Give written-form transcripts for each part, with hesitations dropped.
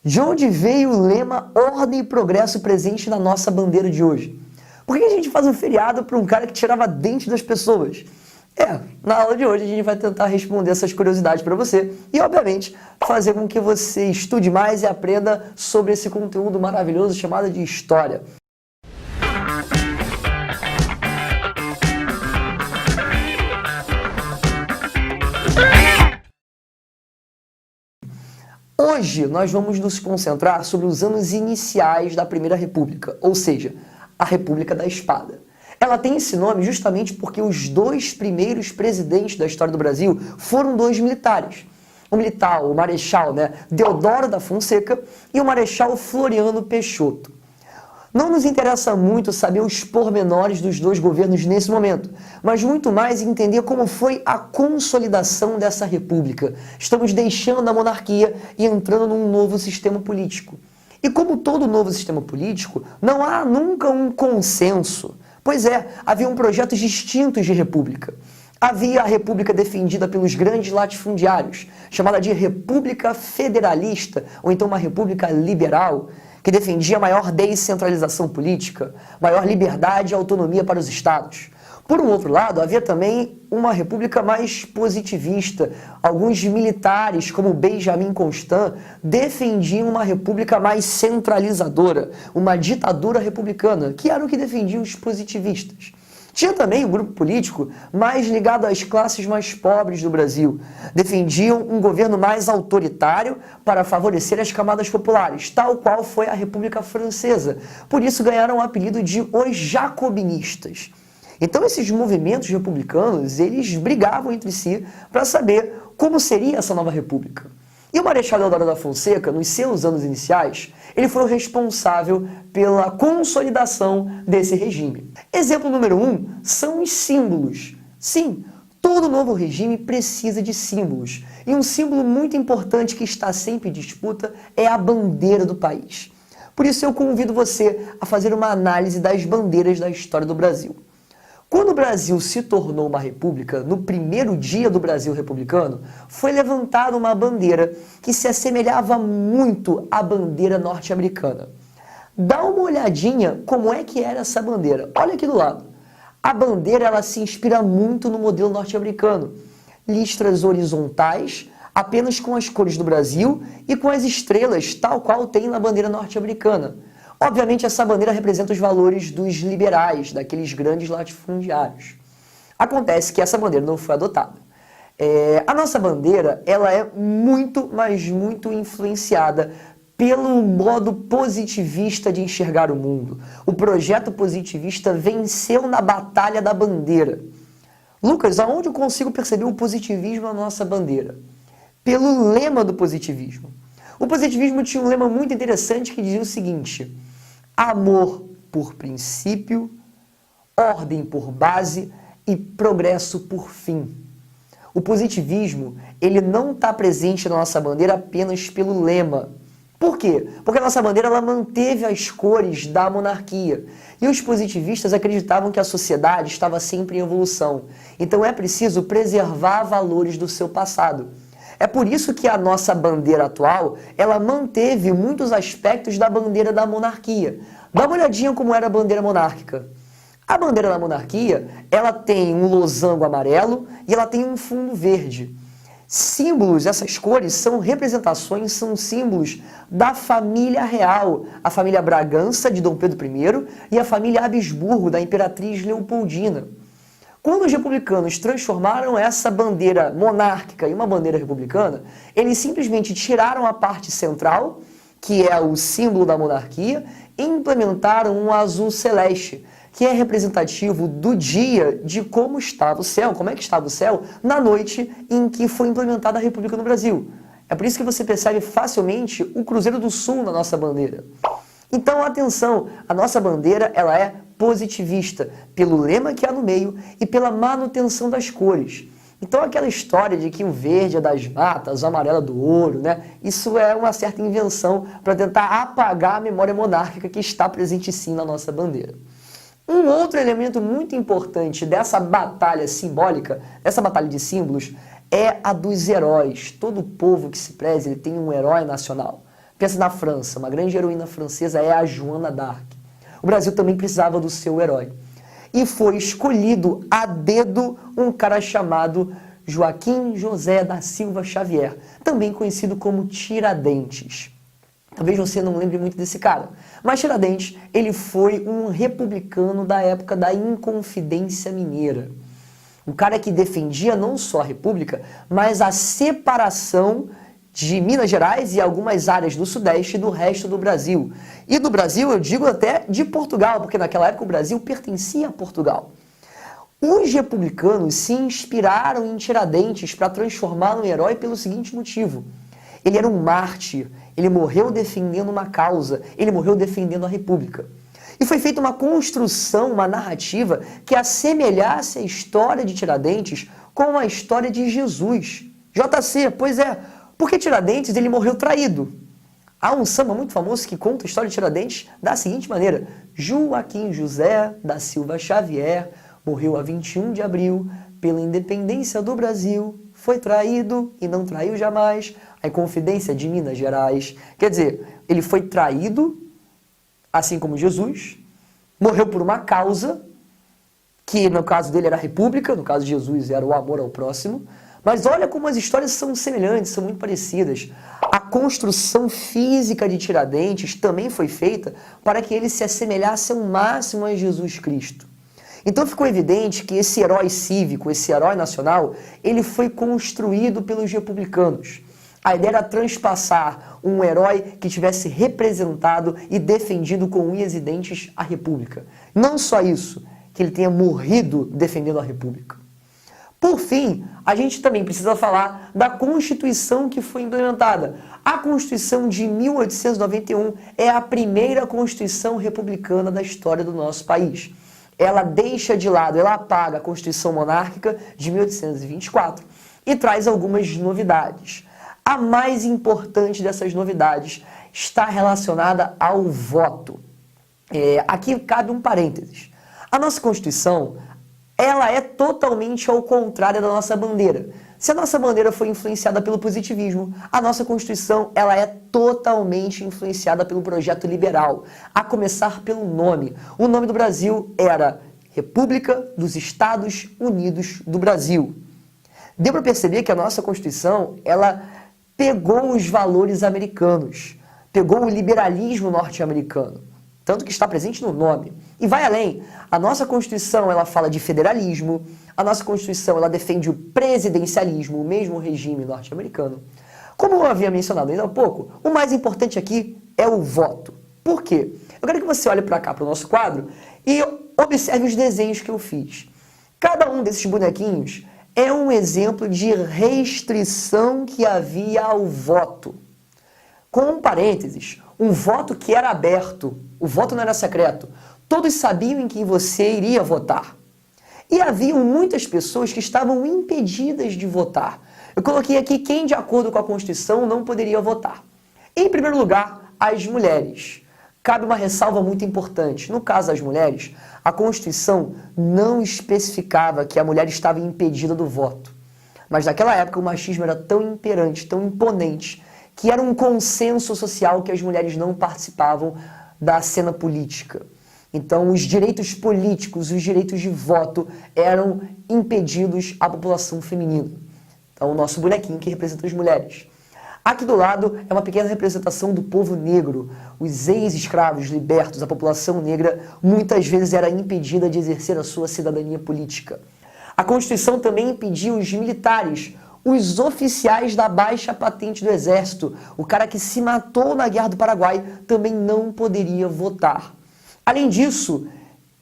De onde veio o lema Ordem e Progresso presente na nossa bandeira de hoje? Por que a gente faz um feriado para um cara que tirava dente das pessoas? Na aula de hoje a gente vai tentar responder essas curiosidades para você e, obviamente, fazer com que você estude mais e aprenda sobre esse conteúdo maravilhoso chamado de História. Hoje nós vamos nos concentrar sobre os anos iniciais da Primeira República, ou seja, a República da Espada. Ela tem esse nome justamente porque os dois primeiros presidentes da história do Brasil foram dois militares. O militar, o marechal, Deodoro da Fonseca, e o marechal Floriano Peixoto. Não nos interessa muito saber os pormenores dos dois governos nesse momento, mas muito mais entender como foi a consolidação dessa república. Estamos deixando a monarquia e entrando num novo sistema político. E como todo novo sistema político, não há nunca um consenso. Pois haviam projetos distintos de república. Havia a república defendida pelos grandes latifundiários, chamada de república federalista, ou então uma república liberal, que defendia maior descentralização política, maior liberdade e autonomia para os estados. Por um outro lado, havia também uma república mais positivista. Alguns militares, como Benjamin Constant, defendiam uma república mais centralizadora, uma ditadura republicana, que era o que defendiam os positivistas. Tinha também um grupo político mais ligado às classes mais pobres do Brasil. Defendiam um governo mais autoritário para favorecer as camadas populares, tal qual foi a República Francesa. Por isso ganharam o apelido de os jacobinistas. Então esses movimentos republicanos, eles brigavam entre si para saber como seria essa nova república. E o Marechal Deodoro da Fonseca, nos seus anos iniciais, ele foi o responsável pela consolidação desse regime. Exemplo número 1 são os símbolos. Sim, todo novo regime precisa de símbolos. E um símbolo muito importante que está sempre em disputa é a bandeira do país. Por isso eu convido você a fazer uma análise das bandeiras da história do Brasil. Quando o Brasil se tornou uma república, no primeiro dia do Brasil republicano, foi levantada uma bandeira que se assemelhava muito à bandeira norte-americana. Dá uma olhadinha como é que era essa bandeira. Olha aqui do lado. A bandeira ela se inspira muito no modelo norte-americano. Listras horizontais, apenas com as cores do Brasil e com as estrelas, tal qual tem na bandeira norte-americana. Obviamente, essa bandeira representa os valores dos liberais, daqueles grandes latifundiários. Acontece que essa bandeira não foi adotada. A nossa bandeira ela é muito, mas muito influenciada pelo modo positivista de enxergar o mundo. O projeto positivista venceu na batalha da bandeira. Lucas, aonde eu consigo perceber o positivismo na nossa bandeira? Pelo lema do positivismo. O positivismo tinha um lema muito interessante que dizia o seguinte: amor por princípio, ordem por base e progresso por fim. O positivismo, ele não está presente na nossa bandeira apenas pelo lema. Por quê? Porque a nossa bandeira ela manteve as cores da monarquia. E os positivistas acreditavam que a sociedade estava sempre em evolução. Então é preciso preservar valores do seu passado. É por isso que a nossa bandeira atual, ela manteve muitos aspectos da bandeira da monarquia. Dá uma olhadinha como era a bandeira monárquica. A bandeira da monarquia, ela tem um losango amarelo e ela tem um fundo verde. Símbolos, essas cores, são representações, são símbolos da família real. A família Bragança, de Dom Pedro I, e a família Habsburgo, da Imperatriz Leopoldina. Quando os republicanos transformaram essa bandeira monárquica em uma bandeira republicana, eles simplesmente tiraram a parte central, que é o símbolo da monarquia, e implementaram um azul celeste, que é representativo do dia de como estava o céu, como é que estava o céu na noite em que foi implementada a República no Brasil. É por isso que você percebe facilmente o Cruzeiro do Sul na nossa bandeira. Então, atenção, a nossa bandeira ela é positivista, pelo lema que há no meio e pela manutenção das cores. Então aquela história de que o verde é das matas, o amarelo é do ouro, isso é uma certa invenção para tentar apagar a memória monárquica que está presente sim na nossa bandeira. Um outro elemento muito importante dessa batalha simbólica, dessa batalha de símbolos, é a dos heróis. Todo povo que se preze ele tem um herói nacional. Pensa na França, uma grande heroína francesa é a Joana d'Arc. O Brasil também precisava do seu herói. E foi escolhido a dedo um cara chamado Joaquim José da Silva Xavier, também conhecido como Tiradentes. Talvez você não lembre muito desse cara, mas Tiradentes, ele foi um republicano da época da Inconfidência Mineira. Um cara que defendia não só a República, mas a separação de Minas Gerais e algumas áreas do Sudeste do resto do Brasil. E do Brasil, eu digo até de Portugal, porque naquela época o Brasil pertencia a Portugal. Os republicanos se inspiraram em Tiradentes para transformá-lo em herói pelo seguinte motivo. Ele era um mártir, ele morreu defendendo uma causa, ele morreu defendendo a República. E foi feita uma construção, uma narrativa que assemelhasse a história de Tiradentes com a história de Jesus. JC, pois é, porque Tiradentes ele morreu traído. Há um samba muito famoso que conta a história de Tiradentes da seguinte maneira. Joaquim José da Silva Xavier morreu a 21 de abril pela independência do Brasil. Foi traído e não traiu jamais a Inconfidência de Minas Gerais. Quer dizer, ele foi traído, assim como Jesus, morreu por uma causa, que no caso dele era a República, no caso de Jesus era o amor ao próximo, mas olha como as histórias são semelhantes, são muito parecidas. A construção física de Tiradentes também foi feita para que ele se assemelhasse ao máximo a Jesus Cristo. Então ficou evidente que esse herói cívico, esse herói nacional, ele foi construído pelos republicanos. A ideia era transpassar um herói que tivesse representado e defendido com unhas e dentes a República. Não só isso, que ele tenha morrido defendendo a República. Por fim, a gente também precisa falar da Constituição que foi implementada. A Constituição de 1891 é a primeira Constituição republicana da história do nosso país. Ela deixa de lado, ela apaga a Constituição monárquica de 1824 e traz algumas novidades. A mais importante dessas novidades está relacionada ao voto. Aqui cabe um parênteses. A nossa Constituição, ela é totalmente ao contrário da nossa bandeira. Se a nossa bandeira foi influenciada pelo positivismo, a nossa Constituição ela é totalmente influenciada pelo projeto liberal, a começar pelo nome. O nome do Brasil era República dos Estados Unidos do Brasil. Deu para perceber que a nossa Constituição ela pegou os valores americanos, pegou o liberalismo norte-americano, tanto que está presente no nome. E vai além. A nossa Constituição ela fala de federalismo, a nossa Constituição ela defende o presidencialismo, o mesmo regime norte-americano. Como eu havia mencionado ainda há pouco, o mais importante aqui é o voto. Por quê? Eu quero que você olhe para cá, para o nosso quadro, e observe os desenhos que eu fiz. Cada um desses bonequinhos é um exemplo de restrição que havia ao voto. Com um parênteses, um voto que era aberto, o voto não era secreto. Todos sabiam em quem você iria votar. E haviam muitas pessoas que estavam impedidas de votar. Eu coloquei aqui quem, de acordo com a Constituição, não poderia votar. Em primeiro lugar, as mulheres. Cabe uma ressalva muito importante. No caso das mulheres, a Constituição não especificava que a mulher estava impedida do voto. Mas naquela época o machismo era tão imperante, tão imponente, que era um consenso social que as mulheres não participavam da cena política. Então, os direitos políticos, os direitos de voto eram impedidos à população feminina. Então, o nosso bonequinho que representa as mulheres. Aqui do lado é uma pequena representação do povo negro. Os ex-escravos libertos, a população negra, muitas vezes era impedida de exercer a sua cidadania política. A Constituição também impedia os militares, os oficiais da baixa patente do Exército, o cara que se matou na Guerra do Paraguai, também não poderia votar. Além disso,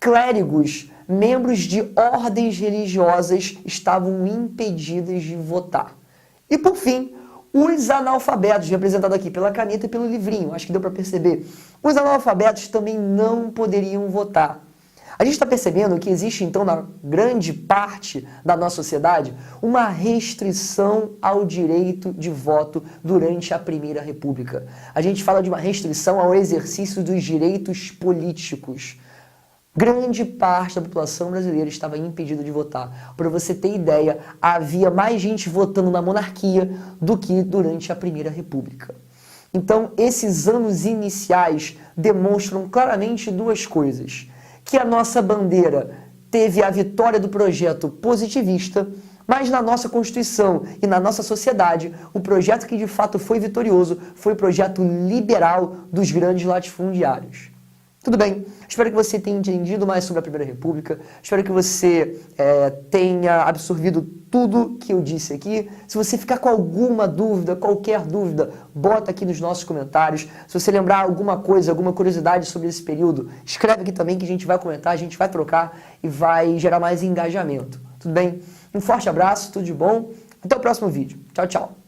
clérigos, membros de ordens religiosas estavam impedidos de votar. E por fim, os analfabetos, representados aqui pela caneta e pelo livrinho, acho que deu para perceber. Os analfabetos também não poderiam votar. A gente está percebendo que existe, então, na grande parte da nossa sociedade, uma restrição ao direito de voto durante a Primeira República. A gente fala de uma restrição ao exercício dos direitos políticos. Grande parte da população brasileira estava impedida de votar. Para você ter ideia, havia mais gente votando na monarquia do que durante a Primeira República. Então, esses anos iniciais demonstram claramente duas coisas. Que a nossa bandeira teve a vitória do projeto positivista, mas na nossa Constituição e na nossa sociedade, o projeto que de fato foi vitorioso foi o projeto liberal dos grandes latifundiários. Tudo bem, espero que você tenha entendido mais sobre a Primeira República, espero que você tenha absorvido tudo que eu disse aqui. Se você ficar com alguma dúvida, qualquer dúvida, bota aqui nos nossos comentários. Se você lembrar alguma coisa, alguma curiosidade sobre esse período, escreve aqui também que a gente vai comentar, a gente vai trocar e vai gerar mais engajamento. Tudo bem? Um forte abraço, tudo de bom, até o próximo vídeo. Tchau, tchau.